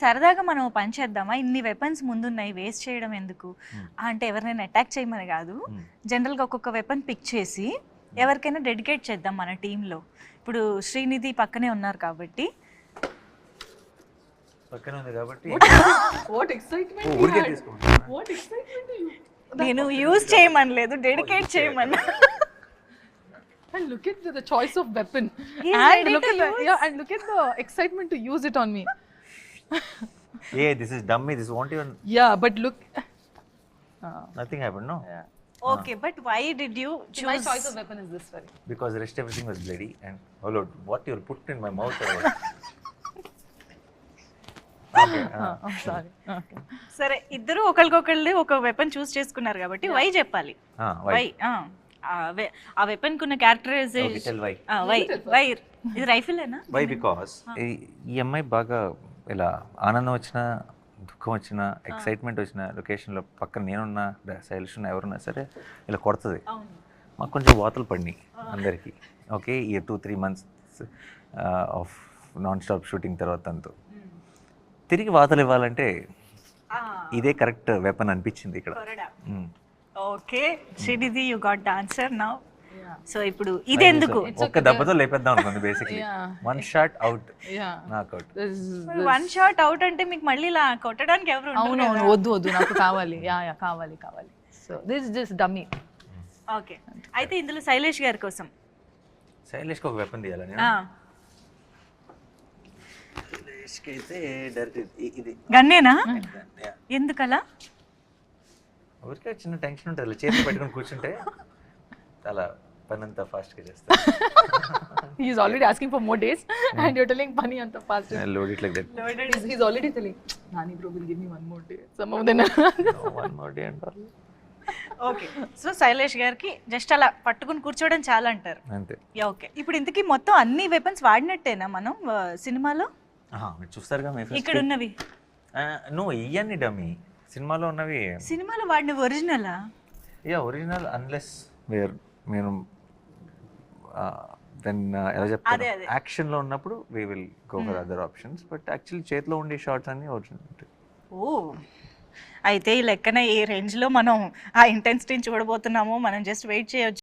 సరదాగా మనం ఓ పని చేద్దామా? ఇన్ని వెపన్స్ ముందున్నాయి వేస్ట్ చేయడం ఎందుకు? అంటే ఎవరినైనా అటాక్ చేయమని కాదు. జనరల్‌గా ఒక్కొక్క వెపన్ పిక్ చేసి ఎవరికైనా డెడికేట్ చేద్దాం మన టీంలో. ఇప్పుడు శ్రీనిధి పక్కనే ఉన్నారు కాబట్టి పక్కనే ఉంది కాబట్టి What excitement you ఊరికే had. తీసుకుంటా. What excitement you. నేను యూజ్ చేయమనలేదు, డెడికేట్ చేయమన్నా. And look at the choice of weapon. He is And ready look to at the use. yeah, and look at the excitement to use it on me. This is dummy. This won't even. Yeah, but look. Nothing happened, no? Yeah. Okay, but why did you My choose? choice of weapon is this one. Because the rest everything was bloody and oh Lord, what you put in my mouth or what? Okay. I'm sorry. Okay. సరే, ఇద్దరు ఒకరికొకళ్ళు ఒక weapon చూస్ చేసుకున్నారు కాబట్టి why చెప్పాలి. Why? Why ఆ weapon కున్న characterisation. Okay, tell why. వై ఇది రైఫిలేనా? Why? Because ఈ అమ్మాయి బాగా ఇలా ఆనందం వచ్చినా దుఃఖం వచ్చినా ఎక్సైట్మెంట్ వచ్చిన లొకేషన్లో పక్కన నేనున్నా శైలిష్ ఉన్నా ఎవరున్నా సరే ఇలా కొడుతుంది. మాకు కొంచెం వాతలు పడినాయి అందరికీ. ఓకే, ఈ 2-3 months of non stop shooting తర్వాత అంతా తిరిగి వాతలు ఇవ్వాలంటే ఇదే కరెక్ట్ వెపన్ అనిపించింది ఇక్కడ. Okay Srinidhi, you got the answer now. So ఇప్పుడు ఇది ఎందుకు? ఒక్క దెబ్బతో లేపేద్దాం అనుకుంది basically. One shot out, Yeah. నాక్ అవుట్. వన్ షాట్ అవుట్ అంటే మీకు మళ్ళీ ఇలా కొట్టడానికి ఎవరు ఉండరు అవును కదా? వద్దు వద్దు నాకు కావాలి. యా కావాలి. So this is just dummy. Okay, అయితే ఇందులో శైలేష్ గారి కోసం శైలేష్కి ఒక వెపన్ తీయాలని. శైలేష్కి అయితే డైరెక్ట్ ఇది గన్నేనా? ఎందుకలా? ఊరికే చిన్న టెన్షన్ ఉంటుంది, చేతి పెట్టుకొని కూర్చుంటే చాలా పని అంతా ఫాస్ట్గా చేస్తాను. He is already asking for more days and you're telling Pani anta fast. Load it like that. He's already telling Nani bro will give me one more day. Some of them. No, one more day and all. Okay, so Shailesh గారికి just అలా పట్టుకుని కూర్చోవడం చాలా అంటారు. అంతే. Okay, ఇప్పుడు ఇంతకీ మొత్తం అన్ని వెపన్స్ వాడినట్టేనా మనం సినిమాలో? మీరు చూస్తారుగా మీ ఇక్కడ ఉన్నవి నువ్వు ఇవన్నీ డమ్మీ. సినిమాలో ఉన్నవి సినిమాలో వాడినవి ఒరిజినలా? ఒరిజినల్ అన్లెస్ మీరు దెన్ ఎలా చెప్తారు, యాక్షన్లో ఉన్నప్పుడు we will go for other options. But actually చేతిలో ఉండే షార్ట్స్ అన్నీ ఒరిజినల్ ఉంటాయి. ఓ, అయితే ఈ లెక్కన ఏ రేంజ్లో మనం ఆ ఇంటెన్సిటీని చూడబోతున్నామో మనం జస్ట్ వెయిట్ చేయొచ్చు.